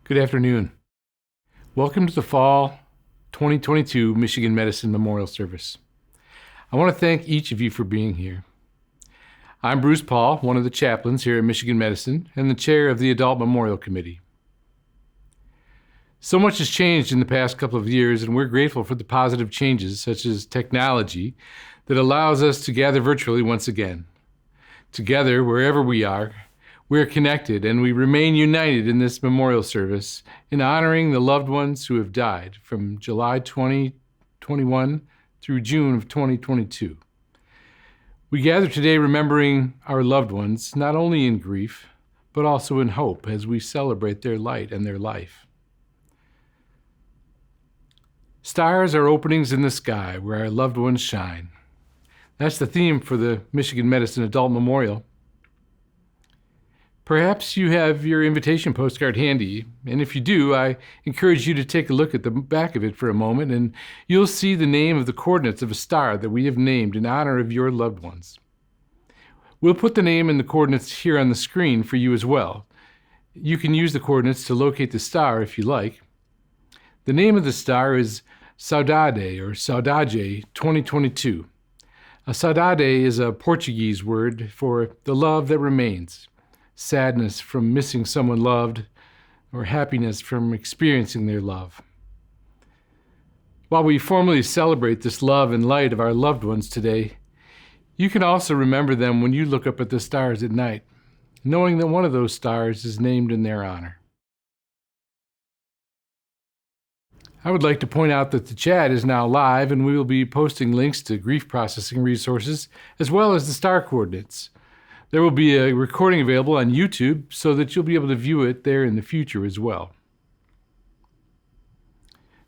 Good afternoon. Welcome to the Fall 2022 Michigan Medicine Memorial Service. I want to thank each of you for being here. I'm Bruce Paul, one of the chaplains here at Michigan Medicine and the chair of the Adult Memorial Committee. So much has changed in the past couple of years, and we're grateful for the positive changes, such as technology, that allows us to gather virtually once again. Together, wherever we are connected, and we remain united in this memorial service in honoring the loved ones who have died from July 2021 through June of 2022. We gather today remembering our loved ones, not only in grief, but also in hope as we celebrate their light and their life. Stars are openings in the sky where our loved ones shine. That's the theme for the Michigan Medicine Adult Memorial. Perhaps you have your invitation postcard handy, and if you do, I encourage you to take a look at the back of it for a moment, and you'll see the name of the coordinates of a star that we have named in honor of your loved ones. We'll put the name and the coordinates here on the screen for you as well. You can use the coordinates to locate the star if you like. The name of the star is Saudade or Saudade 2022. A saudade is a Portuguese word for the love that remains. Sadness from missing someone loved, or happiness from experiencing their love. While we formally celebrate this love and light of our loved ones today, you can also remember them when you look up at the stars at night, knowing that one of those stars is named in their honor. I would like to point out that the chat is now live, and we will be posting links to grief processing resources, as well as the star coordinates. There will be a recording available on YouTube so that you'll be able to view it there in the future as well.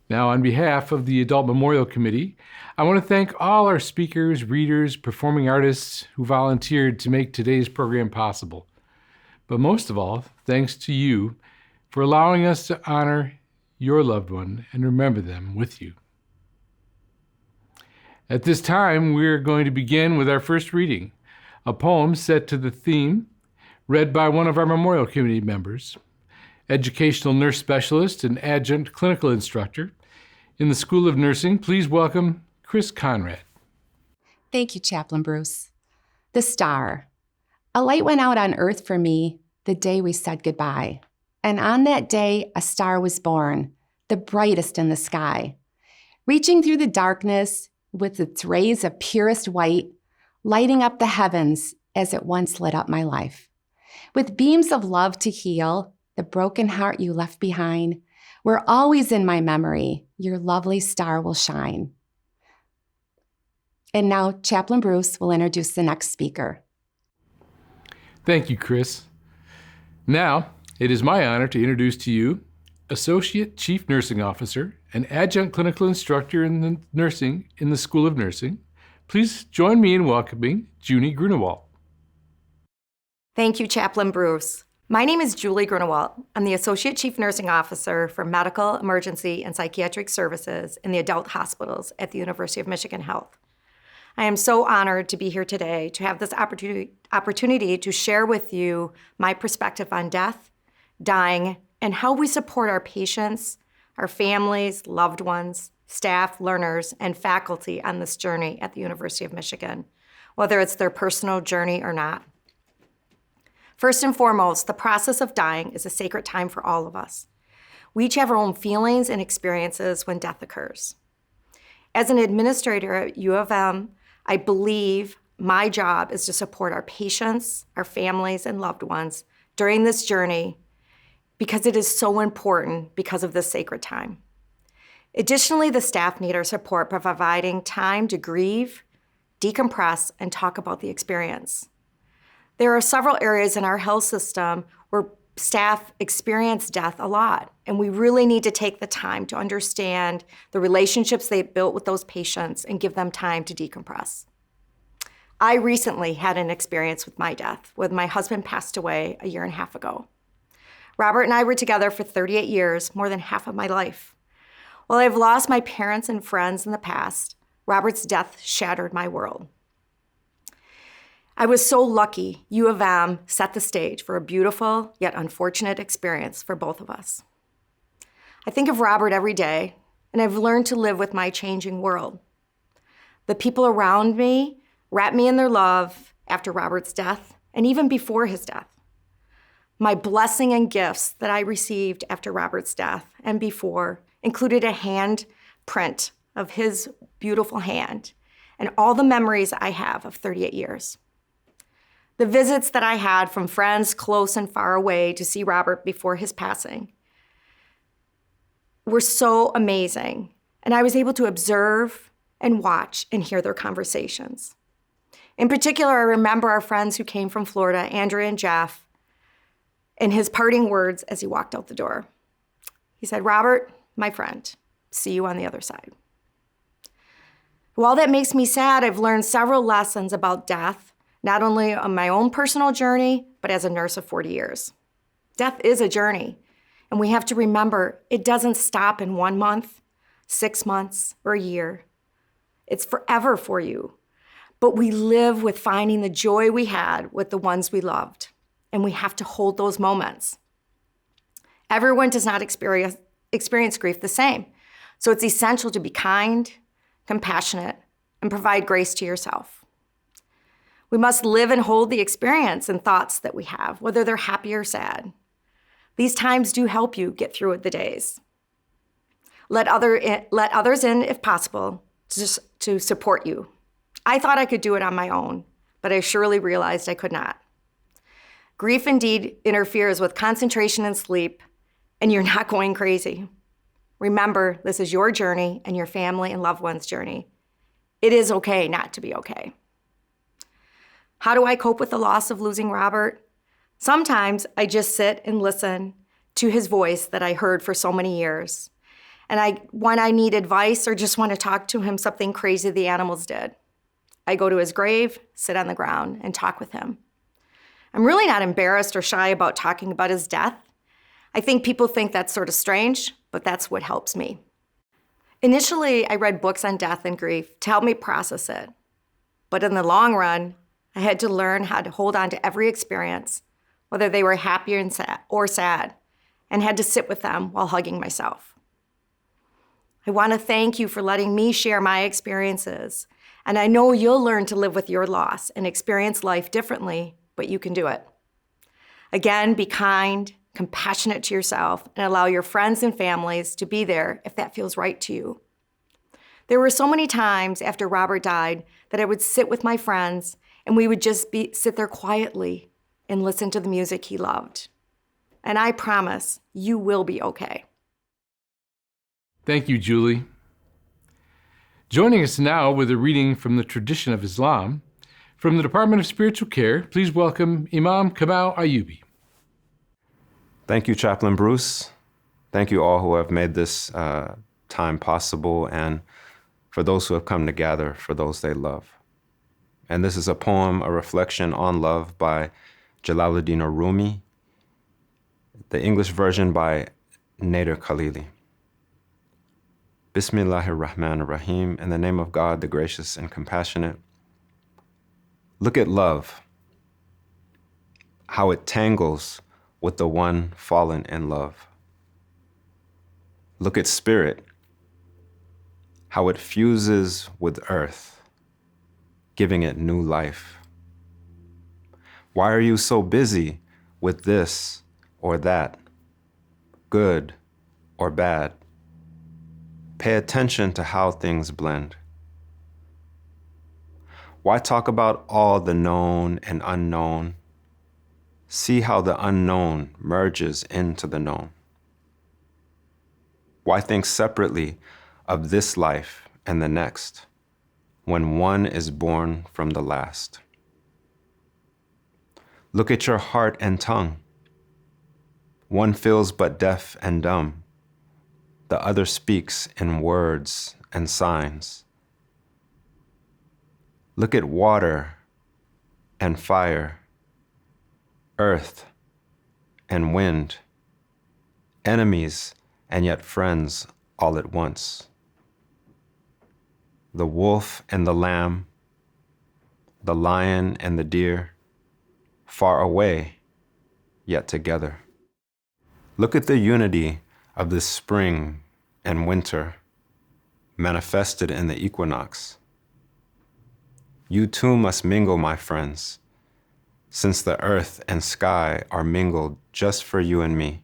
Now, on behalf of the Adult Memorial Committee, I want to thank all our speakers, readers, performing artists who volunteered to make today's program possible. But most of all, thanks to you for allowing us to honor your loved one and remember them with you. At this time, we're going to begin with our first reading. A poem set to the theme, read by one of our Memorial Committee members, educational nurse specialist and adjunct clinical instructor in the School of Nursing. Please welcome Chris Conrad. Thank you, Chaplain Bruce. The star. A light went out on earth for me the day we said goodbye. And on that day, a star was born, the brightest in the sky. Reaching through the darkness with its rays of purest white, lighting up the heavens as it once lit up my life. With beams of love to heal the broken heart you left behind, where always in my memory, your lovely star will shine. And now Chaplain Bruce will introduce the next speaker. Thank you, Chris. Now, it is my honor to introduce to you Associate Chief Nursing Officer and Adjunct Clinical Instructor in the School of Nursing. Please join me in welcoming Junie Grunewald. Thank you, Chaplain Bruce. My name is Julie Grunewald. I'm the Associate Chief Nursing Officer for Medical, Emergency, and Psychiatric Services in the adult hospitals at the University of Michigan Health. I am so honored to be here today to have this opportunity to share with you my perspective on death, dying, and how we support our patients, our families, loved ones, staff, learners, and faculty on this journey at the University of Michigan, whether it's their personal journey or not. First and foremost, the process of dying is a sacred time for all of us. We each have our own feelings and experiences when death occurs. As an administrator at U of M, I believe my job is to support our patients, our families, and loved ones during this journey because it is so important because of this sacred time. Additionally, the staff need our support by providing time to grieve, decompress, and talk about the experience. There are several areas in our health system where staff experience death a lot, and we really need to take the time to understand the relationships they've built with those patients and give them time to decompress. I recently had an experience with my death when my husband passed away a year and a half ago. Robert and I were together for 38 years, more than half of my life. While I've lost my parents and friends in the past, Robert's death shattered my world. I was so lucky U of M set the stage for a beautiful yet unfortunate experience for both of us. I think of Robert every day, and I've learned to live with my changing world. The people around me wrap me in their love after Robert's death and even before his death. My blessing and gifts that I received after Robert's death and before included a hand print of his beautiful hand and all the memories I have of 38 years. The visits that I had from friends close and far away to see Robert before his passing were so amazing, and I was able to observe and watch and hear their conversations. In particular, I remember our friends who came from Florida, Andrea and Jeff, and his parting words as he walked out the door. He said, "Robert, my friend, see you on the other side." While that makes me sad, I've learned several lessons about death, not only on my own personal journey, but as a nurse of 40 years. Death is a journey, and we have to remember it doesn't stop in 1 month, 6 months, or a year. It's forever for you. But we live with finding the joy we had with the ones we loved, and we have to hold those moments. Everyone does not experience grief the same, so it's essential to be kind, compassionate, and provide grace to yourself. We must live and hold the experience and thoughts that we have, whether they're happy or sad. These times do help you get through the days. Let others in if possible to support you. I thought I could do it on my own, but I surely realized I could not. Grief indeed interferes with concentration and sleep, and you're not going crazy. Remember, this is your journey and your family and loved ones' journey. It is okay not to be okay. How do I cope with the loss of losing Robert? Sometimes I just sit and listen to his voice that I heard for so many years. And when I need advice or just want to talk to him something crazy the animals did, I go to his grave, sit on the ground, and talk with him. I'm really not embarrassed or shy about talking about his death. I think people think that's sort of strange, but that's what helps me. Initially, I read books on death and grief to help me process it. But in the long run, I had to learn how to hold on to every experience, whether they were happy or sad, and had to sit with them while hugging myself. I want to thank you for letting me share my experiences, and I know you'll learn to live with your loss and experience life differently, but you can do it. Again, be kind, compassionate to yourself, and allow your friends and families to be there if that feels right to you. There were so many times after Robert died that I would sit with my friends and we would just sit there quietly and listen to the music he loved. And I promise you will be okay. Thank you, Julie. Joining us now with a reading from the tradition of Islam, from the Department of Spiritual Care, please welcome Imam Kamal Ayubi. Thank you, Chaplain Bruce. Thank you all who have made this time possible, and for those who have come to gather for those they love. And this is a poem, a reflection on love by Jalaluddin Rumi, the English version by Nader Khalili. Bismillahir Rahmanir Rahim, in the name of God, the gracious and compassionate. Look at love, how it tangles with the one fallen in love. Look at spirit, how it fuses with earth, giving it new life. Why are you so busy with this or that, good or bad? Pay attention to how things blend. Why talk about all the known and unknown? See how the unknown merges into the known. Why think separately of this life and the next when one is born from the last? Look at your heart and tongue. One feels but deaf and dumb. The other speaks in words and signs. Look at water and fire, earth and wind, enemies and yet friends all at once. The wolf and the lamb, the lion and the deer, far away, yet together. Look at the unity of this spring and winter manifested in the equinox. You too must mingle, my friends, since the earth and sky are mingled just for you and me.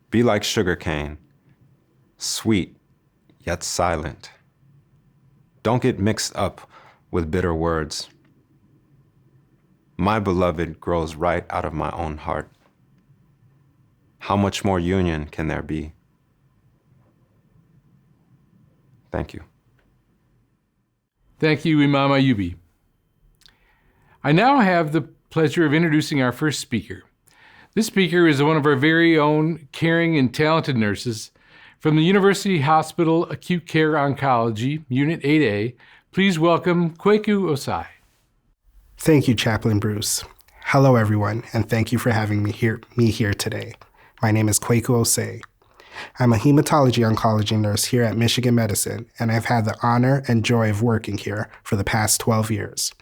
Be like sugarcane, sweet yet silent. Don't get mixed up with bitter words. My beloved grows right out of my own heart. How much more union can there be? Thank you. Thank you, Imam Ayubi. I now have the pleasure of introducing our first speaker. This speaker is one of our very own caring and talented nurses from the University Hospital Acute Care Oncology, Unit 8A. Please welcome Kweku Osai. Thank you, Chaplain Bruce. Hello, everyone, and thank you for having me here today. My name is Kweku Osai. I'm a hematology oncology nurse here at Michigan Medicine, and I've had the honor and joy of working here for the past 12 years.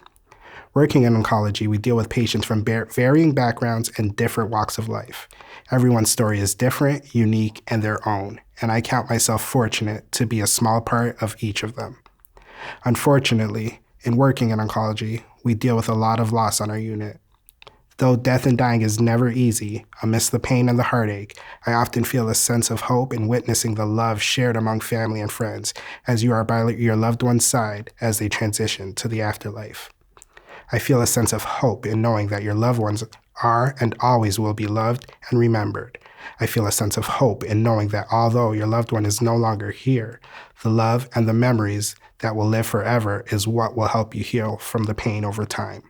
Working in oncology, we deal with patients from varying backgrounds and different walks of life. Everyone's story is different, unique, and their own, and I count myself fortunate to be a small part of each of them. Unfortunately, in working in oncology, we deal with a lot of loss on our unit. Though death and dying is never easy, amidst the pain and the heartache, I often feel a sense of hope in witnessing the love shared among family and friends as you are by your loved one's side as they transition to the afterlife. I feel a sense of hope in knowing that your loved ones are and always will be loved and remembered. I feel a sense of hope in knowing that although your loved one is no longer here, the love and the memories that will live forever is what will help you heal from the pain over time.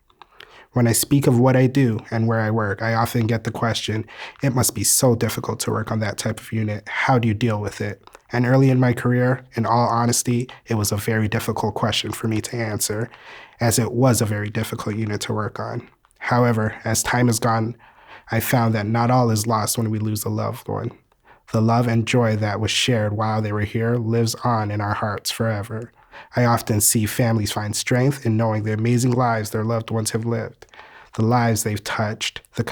When I speak of what I do and where I work, I often get the question, it must be so difficult to work on that type of unit. How do you deal with it? And early in my career, in all honesty, it was a very difficult question for me to answer, as it was a very difficult unit to work on. However, as time has gone, I found that not all is lost when we lose a loved one. The love and joy that was shared while they were here lives on in our hearts forever. I often see families find strength in knowing the amazing lives their loved ones have lived, the lives they've touched, the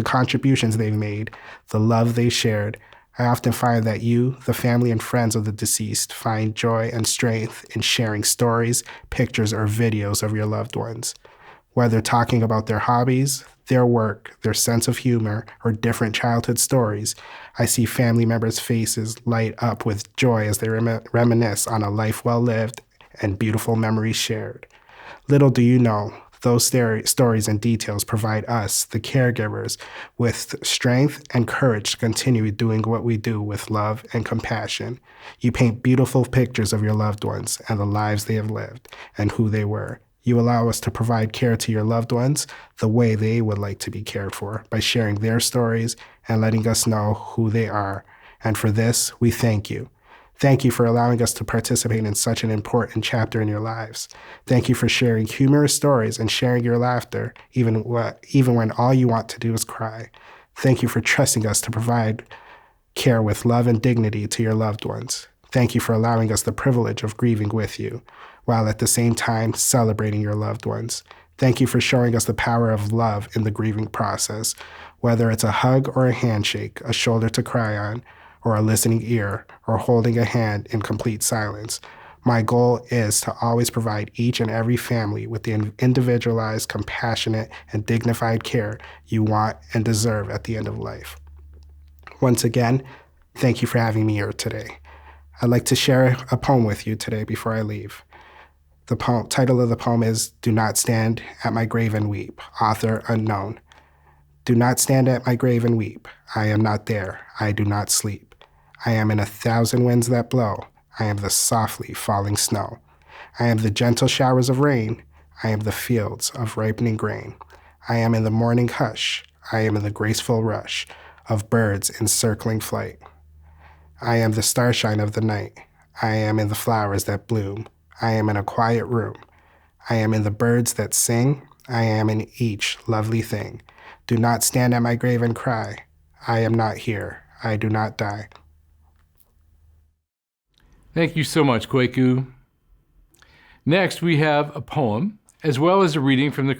contributions they've made, the love they shared. I often find that you, the family and friends of the deceased, find joy and strength in sharing stories, pictures, or videos of your loved ones. Whether talking about their hobbies, their work, their sense of humor, or different childhood stories, I see family members' faces light up with joy as they reminisce on a life well lived and beautiful memories shared. Little do you know, those stories and details provide us, the caregivers, with strength and courage to continue doing what we do with love and compassion. You paint beautiful pictures of your loved ones and the lives they have lived and who they were. You allow us to provide care to your loved ones the way they would like to be cared for by sharing their stories and letting us know who they are. And for this, we thank you. Thank you for allowing us to participate in such an important chapter in your lives. Thank you for sharing humorous stories and sharing your laughter, even when all you want to do is cry. Thank you for trusting us to provide care with love and dignity to your loved ones. Thank you for allowing us the privilege of grieving with you, while at the same time celebrating your loved ones. Thank you for showing us the power of love in the grieving process, whether it's a hug or a handshake, a shoulder to cry on, or a listening ear, or holding a hand in complete silence. My goal is to always provide each and every family with the individualized, compassionate, and dignified care you want and deserve at the end of life. Once again, thank you for having me here today. I'd like to share a poem with you today before I leave. The title of the poem is Do Not Stand at My Grave and Weep, author unknown. Do not stand at my grave and weep. I am not there. I do not sleep. I am in 1,000 winds that blow. I am the softly falling snow. I am the gentle showers of rain. I am the fields of ripening grain. I am in the morning hush. I am in the graceful rush of birds in circling flight. I am the starshine of the night. I am in the flowers that bloom. I am in a quiet room. I am in the birds that sing. I am in each lovely thing. Do not stand at my grave and cry. I am not here. I do not die. Thank you so much, Kweku. Next, we have a poem, as well as a reading from the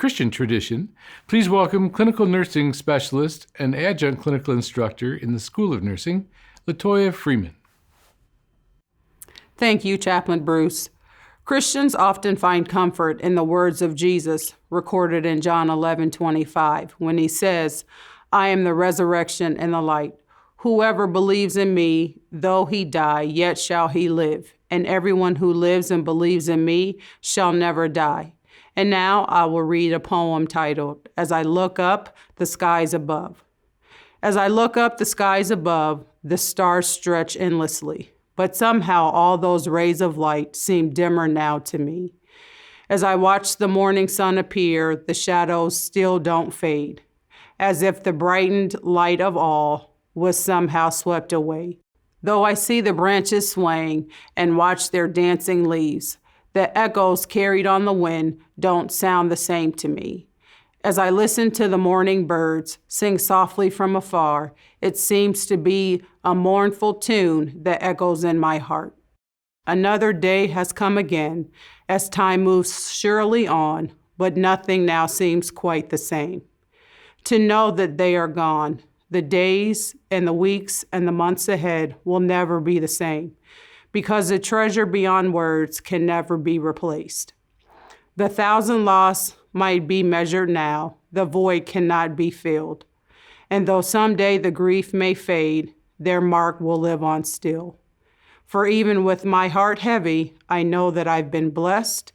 Christian tradition, please welcome clinical nursing specialist and adjunct clinical instructor in the School of Nursing, Latoya Freeman. Thank you, Chaplain Bruce. Christians often find comfort in the words of Jesus recorded in John 11:25 when he says, I am the resurrection and the light. Whoever believes in me, though he die, yet shall he live. And everyone who lives and believes in me shall never die. And now I will read a poem titled, As I Look Up the Skies Above. As I look up the skies above, the stars stretch endlessly. But somehow all those rays of light seem dimmer now to me. As I watch the morning sun appear, the shadows still don't fade, as if the brightened light of all was somehow swept away. Though I see the branches swaying and watch their dancing leaves, the echoes carried on the wind don't sound the same to me. As I listen to the morning birds sing softly from afar, it seems to be a mournful tune that echoes in my heart. Another day has come again as time moves surely on, but nothing now seems quite the same. To know that they are gone, the days and the weeks and the months ahead will never be the same, because the treasure beyond words can never be replaced. The thousand lost might be measured now, the void cannot be filled. And though someday the grief may fade, their mark will live on still. For even with my heart heavy, I know that I've been blessed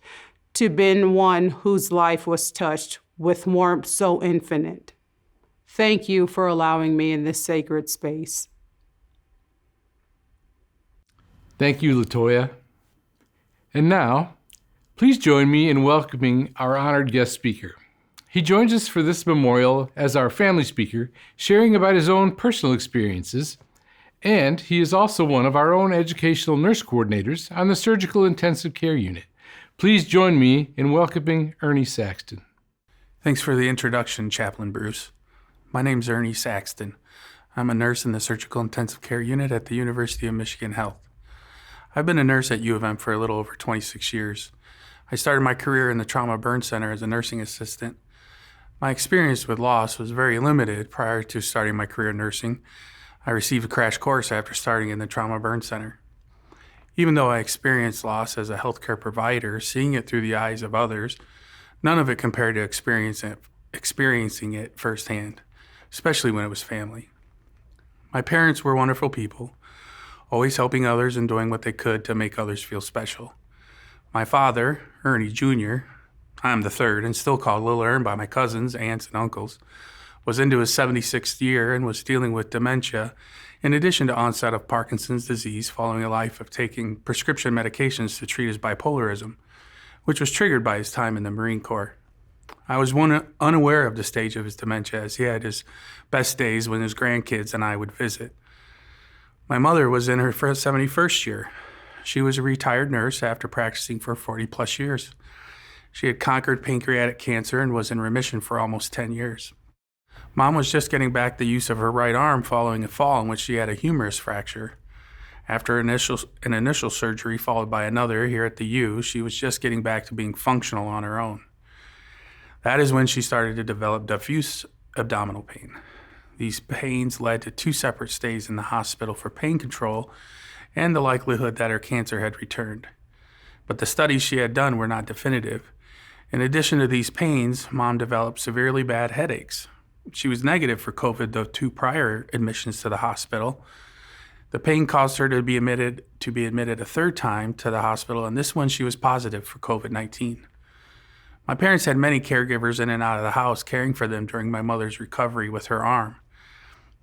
to been one whose life was touched with warmth so infinite. Thank you for allowing me in this sacred space. Thank you, Latoya. And now, please join me in welcoming our honored guest speaker. He joins us for this memorial as our family speaker, sharing about his own personal experiences, and he is also one of our own educational nurse coordinators on the Surgical Intensive Care Unit. Please join me in welcoming Ernie Saxton. Thanks for the introduction, Chaplain Bruce. My name's Ernie Saxton. I'm a nurse in the Surgical Intensive Care Unit at the University of Michigan Health. I've been a nurse at U of M for a little over 26 years. I started my career in the Trauma Burn Center as a nursing assistant. My experience with loss was very limited prior to starting my career in nursing. I received a crash course after starting in the Trauma Burn Center. Even though I experienced loss as a healthcare provider, seeing it through the eyes of others, none of it compared to experiencing it firsthand, especially when it was family. My parents were wonderful people, always helping others and doing what they could to make others feel special. My father, Ernie Jr., I'm the third and still called Little Ern by my cousins, aunts, and uncles, was into his 76th year and was dealing with dementia, in addition to onset of Parkinson's disease following a life of taking prescription medications to treat his bipolarism, which was triggered by his time in the Marine Corps. I was unaware of the stage of his dementia, as he had his best days when his grandkids and I would visit. My mother was in her 71st year. She was a retired nurse after practicing for 40-plus years. She had conquered pancreatic cancer and was in remission for almost 10 years. Mom was just getting back the use of her right arm following a fall in which she had a humerus fracture. After an initial surgery followed by another here at the U, she was just getting back to being functional on her own. That is when she started to develop diffuse abdominal pain. These pains led to 2 separate stays in the hospital for pain control and the likelihood that her cancer had returned. But the studies she had done were not definitive. In addition to these pains, Mom developed severely bad headaches. She was negative for COVID the 2 prior admissions to the hospital. The pain caused her to be admitted a 3rd time to the hospital, and this one she was positive for COVID-19. My parents had many caregivers in and out of the house caring for them during my mother's recovery with her arm.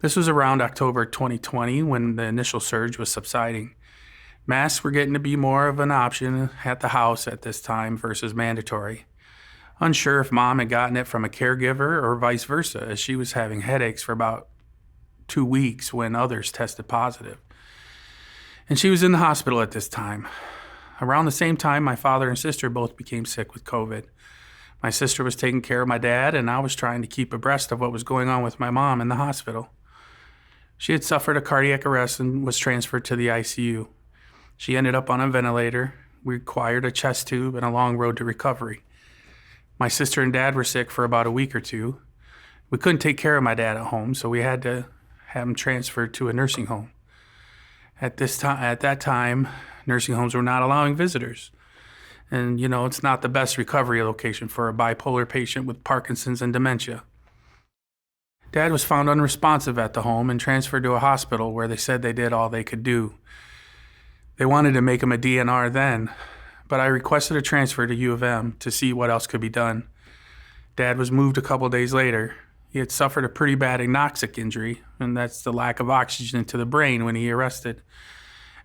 This was around October 2020 when the initial surge was subsiding. Masks were getting to be more of an option at the house at this time versus mandatory. Unsure if Mom had gotten it from a caregiver or vice versa, as she was having headaches for about 2 weeks when others tested positive. And she was in the hospital at this time. Around the same time, my father and sister both became sick with COVID. My sister was taking care of my dad, and I was trying to keep abreast of what was going on with my mom in the hospital. She had suffered a cardiac arrest and was transferred to the ICU. She ended up on a ventilator, required a chest tube, and a long road to recovery. My sister and dad were sick for about a week or two. We couldn't take care of my dad at home, so we had to have him transferred to a nursing home. At that time, nursing homes were not allowing visitors. And, it's not the best recovery location for a bipolar patient with Parkinson's and dementia. Dad was found unresponsive at the home and transferred to a hospital where they said they did all they could do. They wanted to make him a DNR then, but I requested a transfer to U of M to see what else could be done. Dad was moved a couple days later. He had suffered a pretty bad anoxic injury, and that's the lack of oxygen to the brain when he arrested.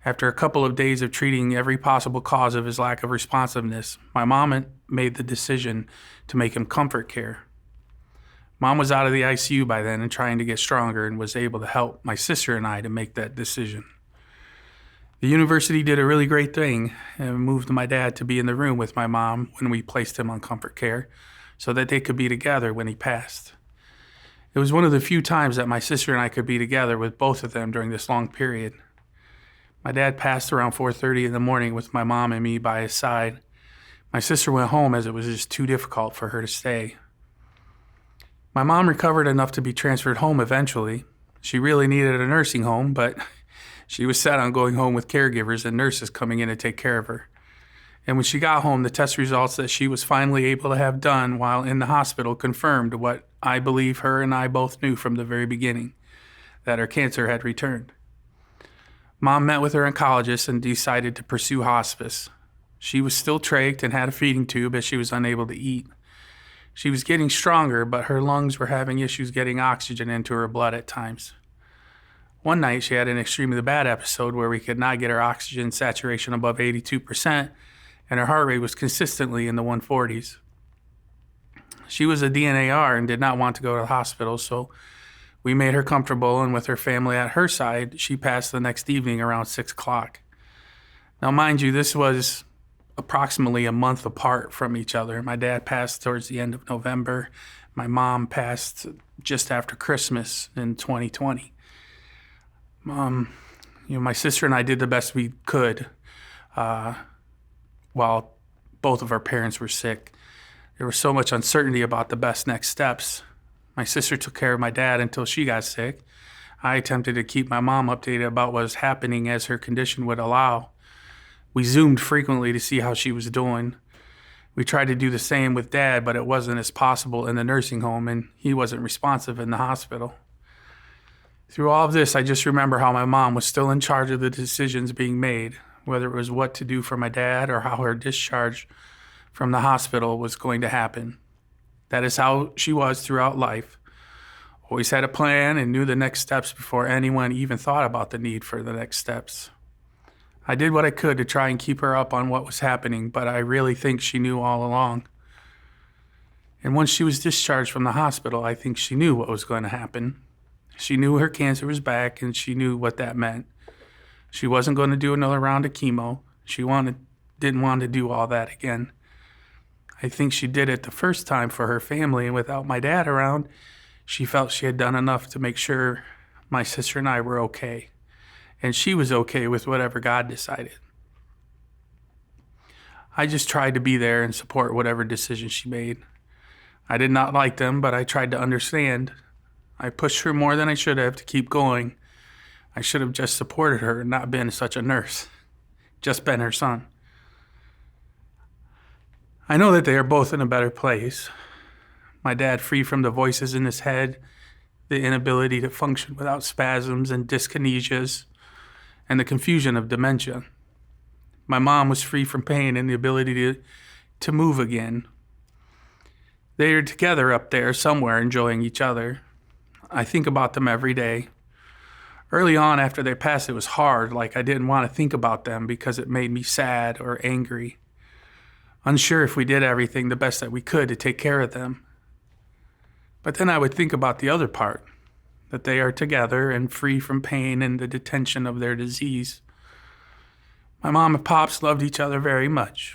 After a couple of days of treating every possible cause of his lack of responsiveness, my mom made the decision to make him comfort care. Mom was out of the ICU by then and trying to get stronger and was able to help my sister and I to make that decision. The university did a really great thing and moved my dad to be in the room with my mom when we placed him on comfort care so that they could be together when he passed. It was one of the few times that my sister and I could be together with both of them during this long period. My dad passed around 4:30 in the morning with my mom and me by his side. My sister went home as it was just too difficult for her to stay. My mom recovered enough to be transferred home eventually. She really needed a nursing home, but she was set on going home with caregivers and nurses coming in to take care of her. And when she got home, the test results that she was finally able to have done while in the hospital confirmed what I believe her and I both knew from the very beginning, that her cancer had returned. Mom met with her oncologist and decided to pursue hospice. She was still trached and had a feeding tube as she was unable to eat. She was getting stronger, but her lungs were having issues getting oxygen into her blood at times. One night, she had an extremely bad episode where we could not get her oxygen saturation above 82%, and her heart rate was consistently in the 140s. She was a DNAR and did not want to go to the hospital, so we made her comfortable, and with her family at her side, she passed the next evening around 6 o'clock. Now, mind you, this was approximately a month apart from each other. My dad passed towards the end of November. My mom passed just after Christmas in 2020. My sister and I did the best we could while both of our parents were sick. There was so much uncertainty about the best next steps. My sister took care of my dad until she got sick. I attempted to keep my mom updated about what was happening as her condition would allow. We Zoomed frequently to see how she was doing. We tried to do the same with Dad, but it wasn't as possible in the nursing home, and he wasn't responsive in the hospital. Through all of this, I just remember how my mom was still in charge of the decisions being made, whether it was what to do for my dad or how her discharge from the hospital was going to happen. That is how she was throughout life. Always had a plan and knew the next steps before anyone even thought about the need for the next steps. I did what I could to try and keep her up on what was happening, but I really think she knew all along. And once she was discharged from the hospital, I think she knew what was going to happen. She knew her cancer was back, and she knew what that meant. She wasn't going to do another round of chemo. She didn't want to do all that again. I think she did it the first time for her family, and without my dad around, she felt she had done enough to make sure my sister and I were okay. And she was okay with whatever God decided. I just tried to be there and support whatever decision she made. I did not like them, but I tried to understand. I pushed her more than I should have to keep going. I should have just supported her and not been such a nurse, just been her son. I know that they are both in a better place. My dad free from the voices in his head, the inability to function without spasms and dyskinesias, and the confusion of dementia. My mom was free from pain and the ability to move again. They are together up there somewhere enjoying each other. I think about them every day. Early on after they passed, it was hard, like I didn't want to think about them because it made me sad or angry. Unsure if we did everything the best that we could to take care of them. But then I would think about the other part, that they are together and free from pain and the detention of their disease. My mom and pops loved each other very much.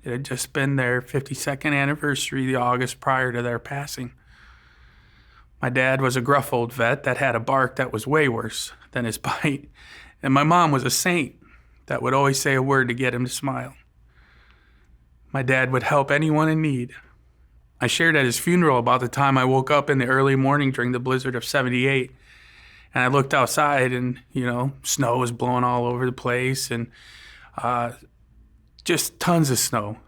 It had just been their 52nd anniversary the August prior to their passing. My dad was a gruff old vet that had a bark that was way worse than his bite, and my mom was a saint that would always say a word to get him to smile. My dad would help anyone in need. I shared at his funeral about the time I woke up in the early morning during the blizzard of '78, and I looked outside and, snow was blowing all over the place and just tons of snow.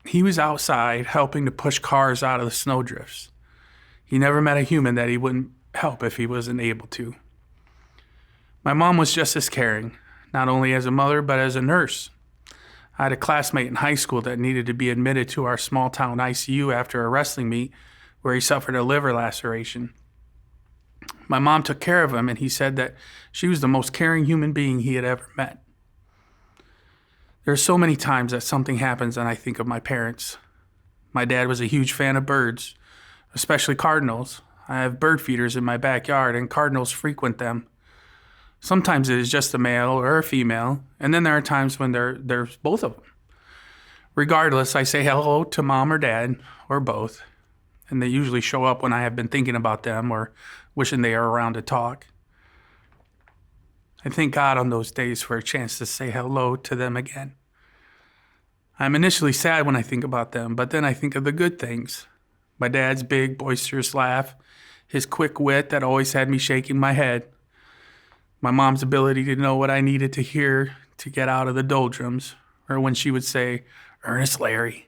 He was outside helping to push cars out of the snowdrifts. He never met a human that he wouldn't help if he wasn't able to. My mom was just as caring, not only as a mother, but as a nurse. I had a classmate in high school that needed to be admitted to our small town ICU after a wrestling meet where he suffered a liver laceration. My mom took care of him, and he said that she was the most caring human being he had ever met. There are so many times that something happens and I think of my parents. My dad was a huge fan of birds, especially cardinals. I have bird feeders in my backyard, and cardinals frequent them. Sometimes it is just a male or a female, and then there are times when there's both of them. Regardless, I say hello to mom or dad, or both, and they usually show up when I have been thinking about them or wishing they are around to talk. I thank God on those days for a chance to say hello to them again. I'm initially sad when I think about them, but then I think of the good things. My dad's big, boisterous laugh, his quick wit that always had me shaking my head, my mom's ability to know what I needed to hear to get out of the doldrums, or when she would say, "Ernest Larry,"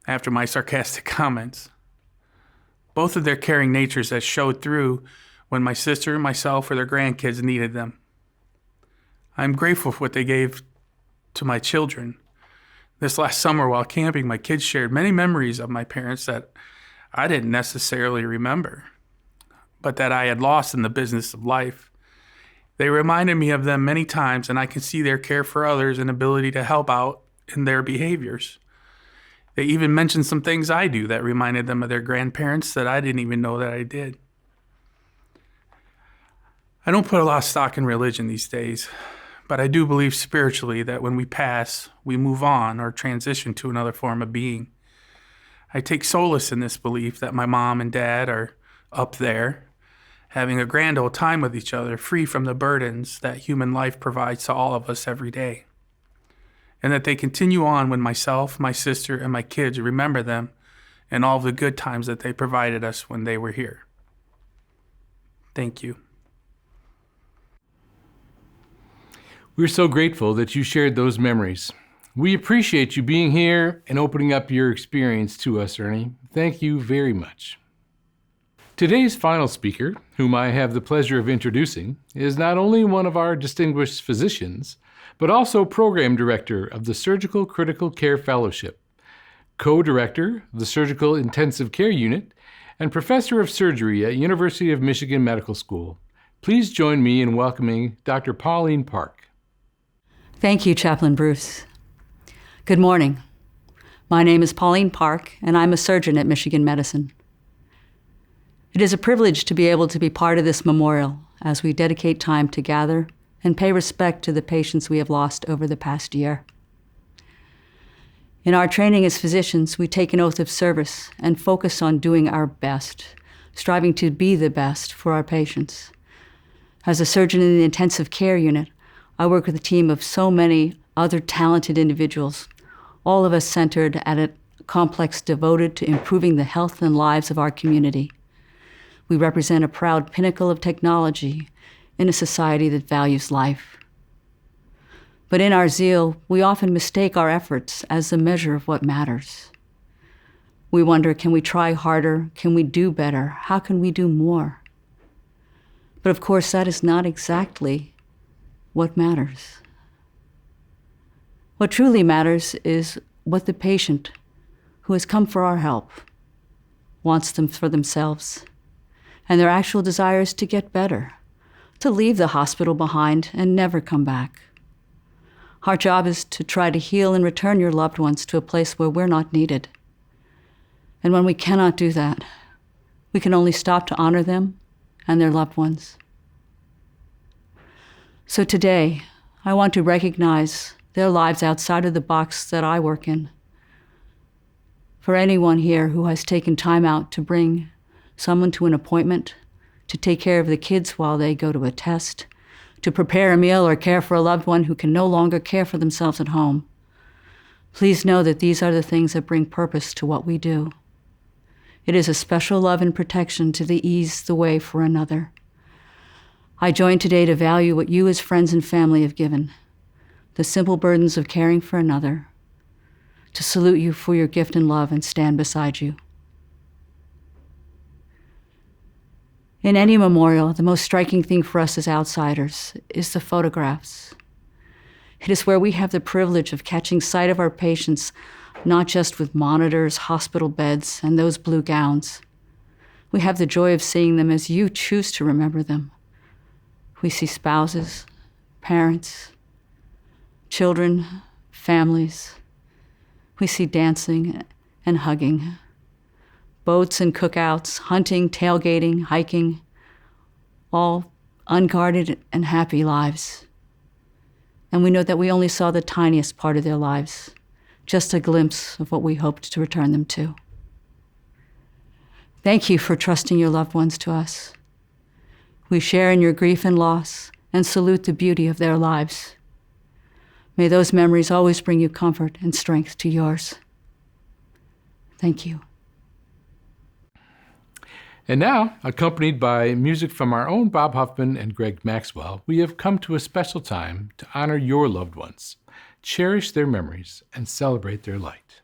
after my sarcastic comments. Both of their caring natures that showed through when my sister, myself, or their grandkids needed them. I'm grateful for what they gave to my children. This last summer while camping, my kids shared many memories of my parents that I didn't necessarily remember, but that I had lost in the business of life. They reminded me of them many times, and I can see their care for others and ability to help out in their behaviors. They even mentioned some things I do that reminded them of their grandparents that I didn't even know that I did. I don't put a lot of stock in religion these days, but I do believe spiritually that when we pass, we move on or transition to another form of being. I take solace in this belief that my mom and dad are up there, having a grand old time with each other, free from the burdens that human life provides to all of us every day. And that they continue on when myself, my sister, and my kids remember them and all the good times that they provided us when they were here. Thank you. We're so grateful that you shared those memories. We appreciate you being here and opening up your experience to us, Ernie. Thank you very much. Today's final speaker, whom I have the pleasure of introducing, is not only one of our distinguished physicians, but also Program Director of the Surgical Critical Care Fellowship, Co-Director of the Surgical Intensive Care Unit, and Professor of Surgery at University of Michigan Medical School. Please join me in welcoming Dr. Pauline Park. Thank you, Chaplain Bruce. Good morning. My name is Pauline Park, and I'm a surgeon at Michigan Medicine. It is a privilege to be able to be part of this memorial as we dedicate time to gather and pay respect to the patients we have lost over the past year. In our training as physicians, we take an oath of service and focus on doing our best, striving to be the best for our patients. As a surgeon in the intensive care unit, I work with a team of so many other talented individuals, all of us centered at a complex devoted to improving the health and lives of our community. We represent a proud pinnacle of technology in a society that values life. But in our zeal, we often mistake our efforts as the measure of what matters. We wonder, can we try harder? Can we do better? How can we do more? But of course, that is not exactly what matters. What truly matters is what the patient who has come for our help wants them for themselves, and their actual desires to get better, to leave the hospital behind and never come back. Our job is to try to heal and return your loved ones to a place where we're not needed. And when we cannot do that, we can only stop to honor them and their loved ones. So today, I want to recognize their lives outside of the box that I work in. For anyone here who has taken time out to bring someone to an appointment, to take care of the kids while they go to a test, to prepare a meal or care for a loved one who can no longer care for themselves at home. Please know that these are the things that bring purpose to what we do. It is a special love and protection to ease the way for another. I join today to value what you as friends and family have given, the simple burdens of caring for another, to salute you for your gift and love and stand beside you. In any memorial, the most striking thing for us as outsiders is the photographs. It is where we have the privilege of catching sight of our patients, not just with monitors, hospital beds, and those blue gowns. We have the joy of seeing them as you choose to remember them. We see spouses, parents, children, families. We see dancing and hugging, boats and cookouts, hunting, tailgating, hiking, all unguarded and happy lives. And we know that we only saw the tiniest part of their lives, just a glimpse of what we hoped to return them to. Thank you for trusting your loved ones to us. We share in your grief and loss and salute the beauty of their lives. May those memories always bring you comfort and strength to yours. Thank you. And now, accompanied by music from our own Bob Huffman and Greg Maxwell, we have come to a special time to honor your loved ones, cherish their memories, and celebrate their light.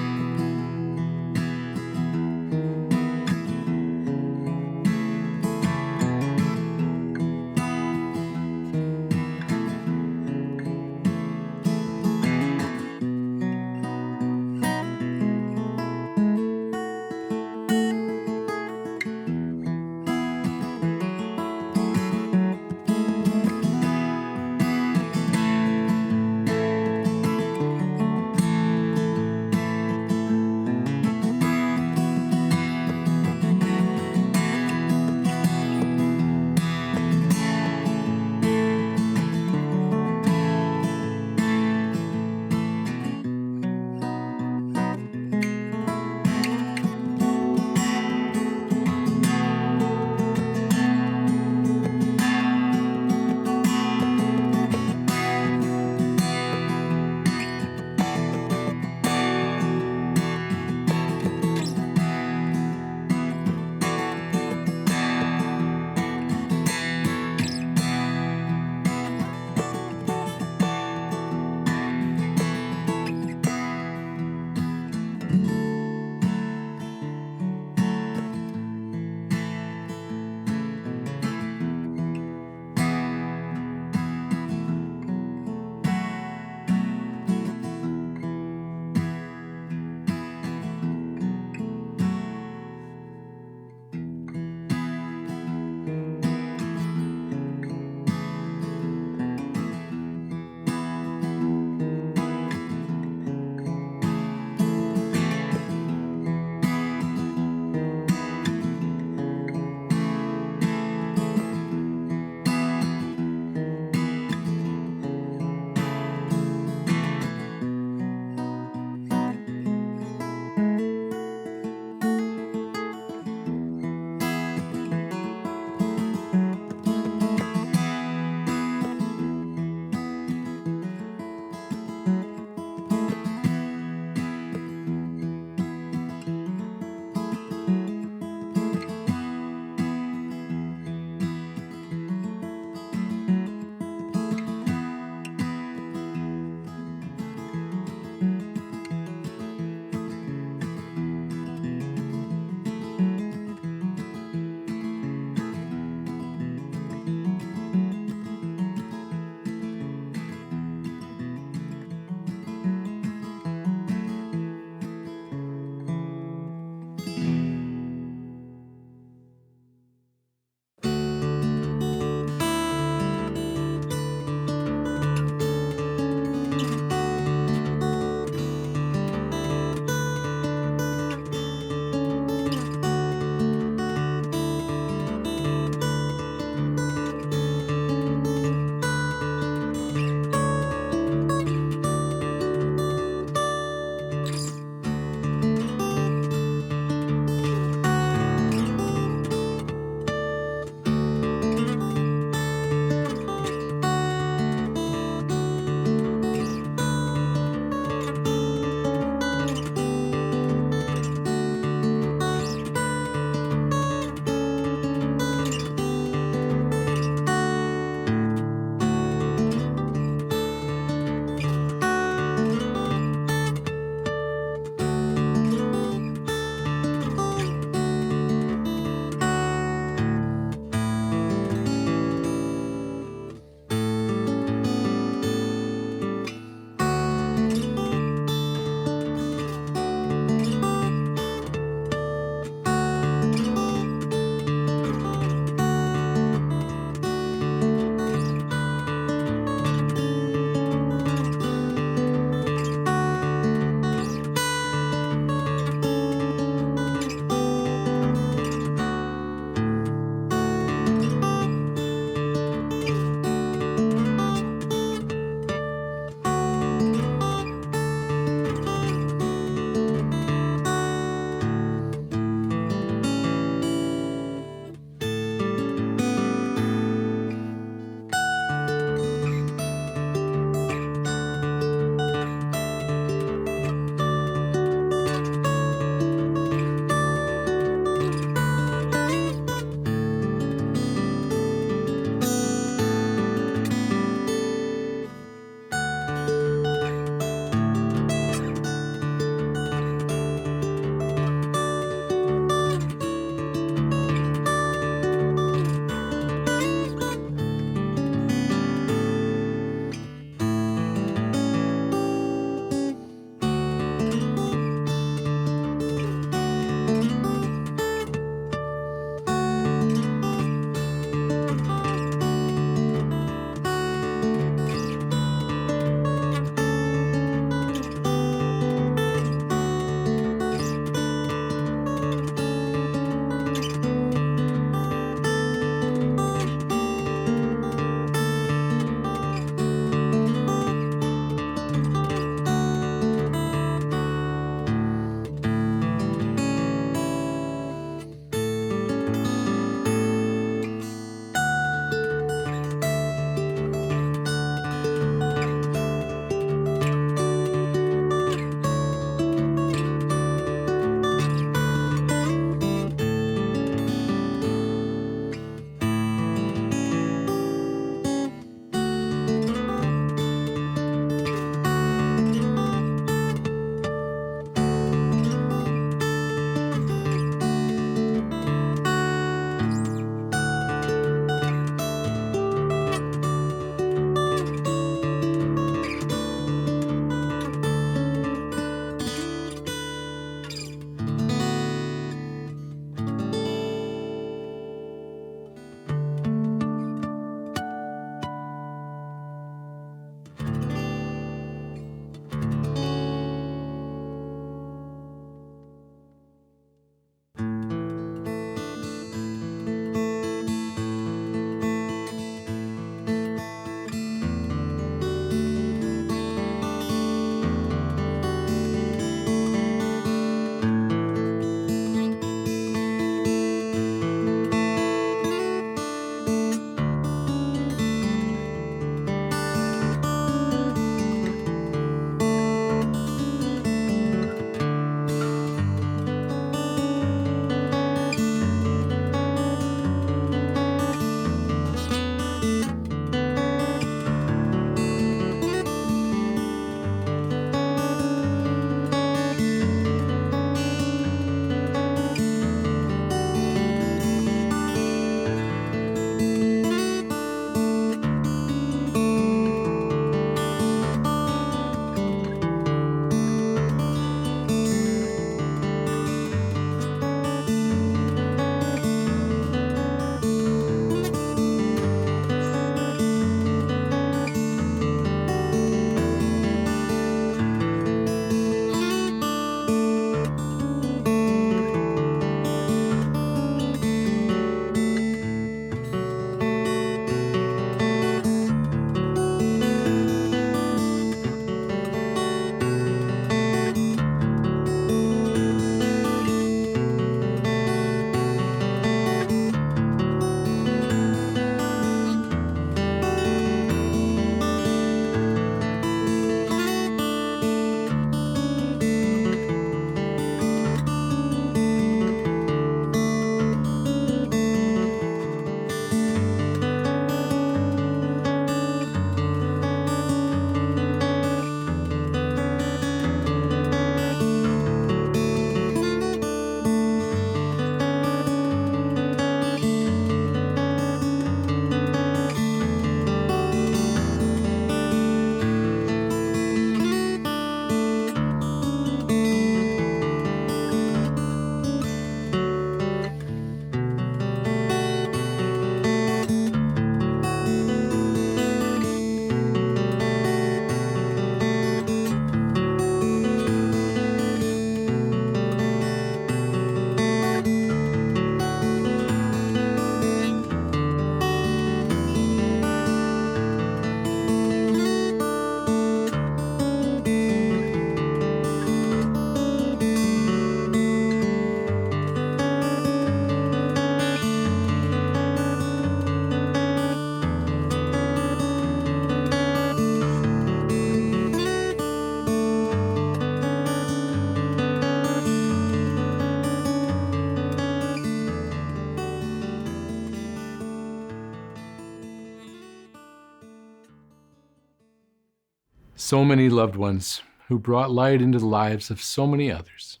so many loved ones who brought light into the lives of so many others.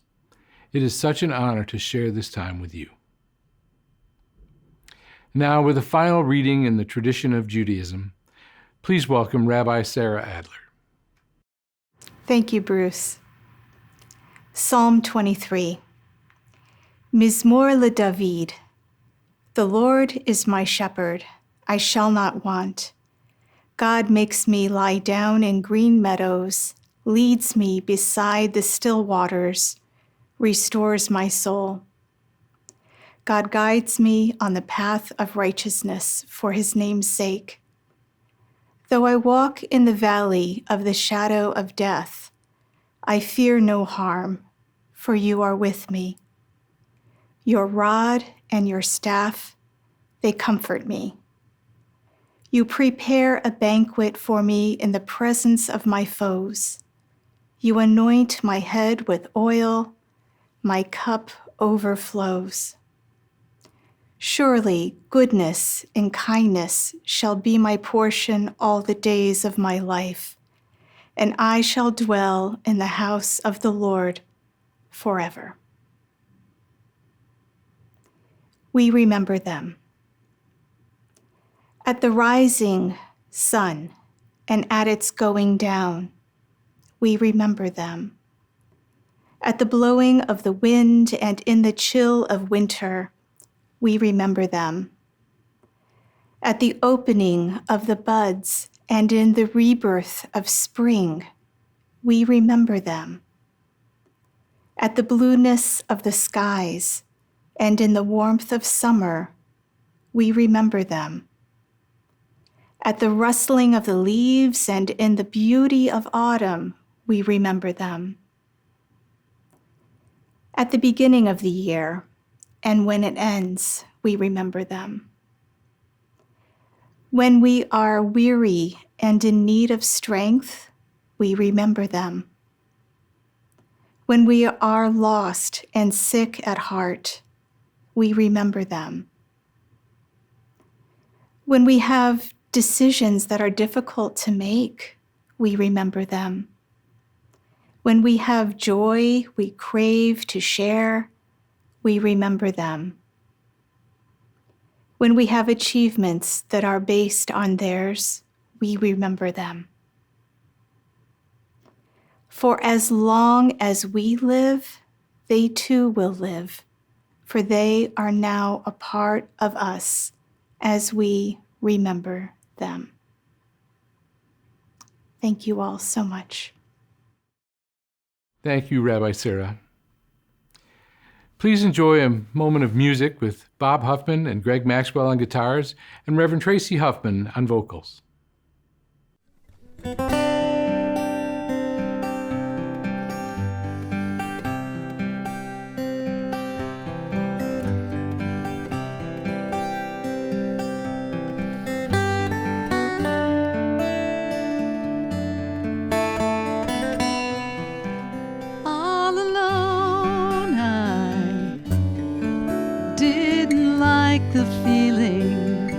It is such an honor to share this time with you. Now, with a final reading in the tradition of Judaism, please welcome Rabbi Sarah Adler. Thank you, Bruce. Psalm 23. Mizmor LeDavid. The Lord is my shepherd, I shall not want. God makes me lie down in green meadows, leads me beside the still waters, restores my soul. God guides me on the path of righteousness for his name's sake. Though I walk in the valley of the shadow of death, I fear no harm, for you are with me. Your rod and your staff, they comfort me. You prepare a banquet for me in the presence of my foes. You anoint my head with oil, my cup overflows. Surely goodness and kindness shall be my portion all the days of my life, and I shall dwell in the house of the Lord forever. We remember them. At the rising sun and at its going down, we remember them. At the blowing of the wind and in the chill of winter, we remember them. At the opening of the buds and in the rebirth of spring, we remember them. At the blueness of the skies and in the warmth of summer, we remember them. At the rustling of the leaves and in the beauty of autumn, we remember them. At the beginning of the year, and when it ends, we remember them. When we are weary and in need of strength, we remember them. When we are lost and sick at heart, we remember them. When we have decisions that are difficult to make, we remember them. When we have joy we crave to share, we remember them. When we have achievements that are based on theirs, we remember them. For as long as we live, they too will live, for they are now a part of us as we remember them. Thank you all so much. Thank you, Rabbi Sarah. Please enjoy a moment of music with Bob Huffman and Greg Maxwell on guitars and Reverend Tracy Huffman on vocals. All alone, I didn't like the feeling.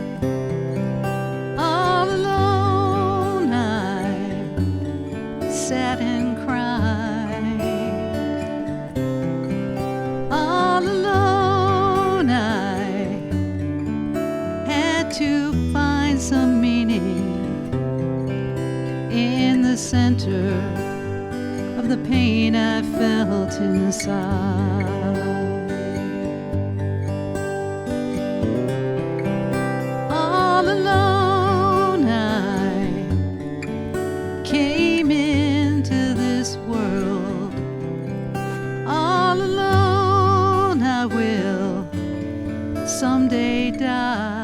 All alone, I sat and cried. All alone, I had to find some meaning in the center of the pain I felt inside. All alone, I came into this world. All alone, I will someday die.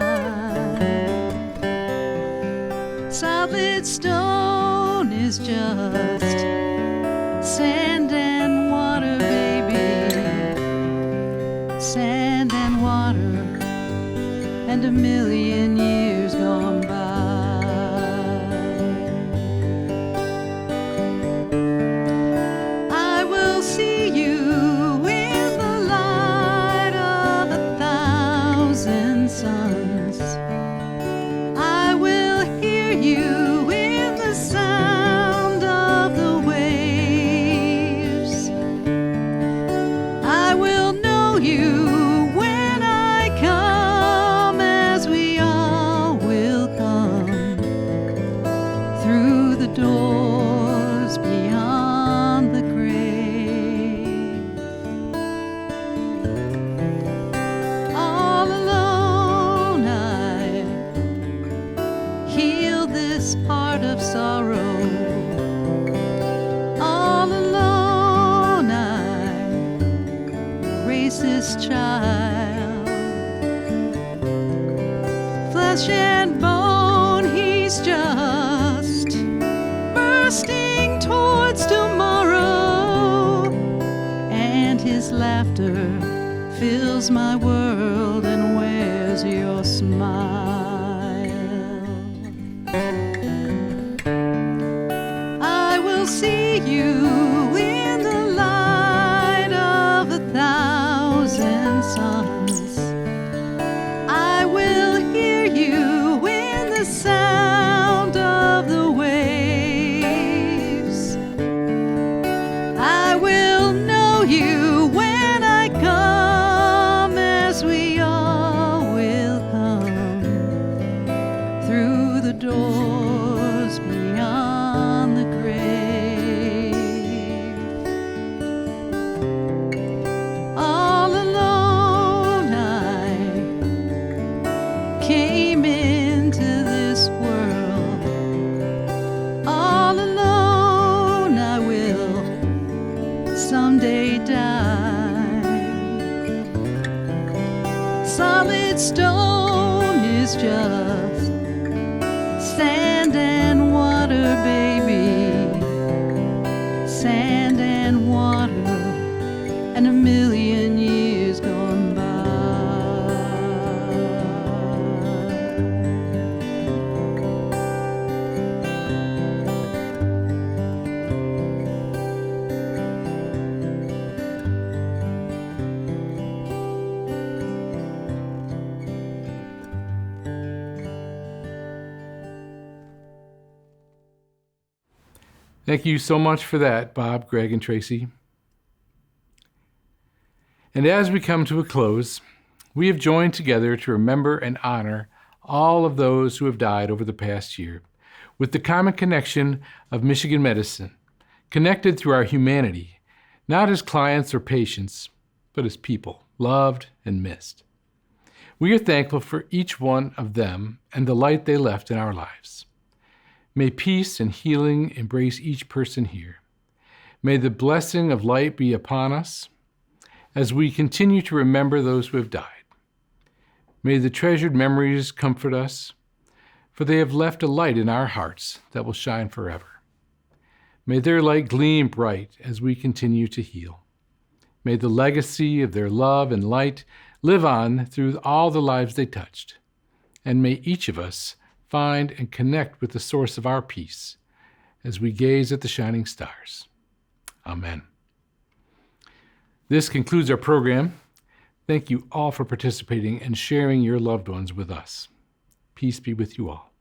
Solid stone is just sand and water, baby. Sand and water, and a million years gone by. I will see you in the light of 1,000 suns. I will hear you in the sound of flesh and bone, he's just bursting towards tomorrow, and his laughter fills my world. And where's your smile? I will see you in the light of 1,000 suns. I will hear you in the sound of the waves. I will know you when I come, as we all will come through the doors beyond the grave. All alone I came into this world. All alone I will someday die. Solid stone is just sand and water, baby. Sand and water, and 1,000,000 years gone by. Thank you so much for that, Bob, Greg, and Tracy. And as we come to a close, we have joined together to remember and honor all of those who have died over the past year, with the common connection of Michigan medicine, connected through our humanity, not as clients or patients, but as people, loved and missed. We are thankful for each one of them and the light they left in our lives. May peace and healing embrace each person here. May the blessing of light be upon us as we continue to remember those who have died. May the treasured memories comfort us, for they have left a light in our hearts that will shine forever. May their light gleam bright as we continue to heal. May the legacy of their love and light live on through all the lives they touched. And may each of us find and connect with the source of our peace as we gaze at the shining stars. Amen. This concludes our program. Thank you all for participating and sharing your loved ones with us. Peace be with you all.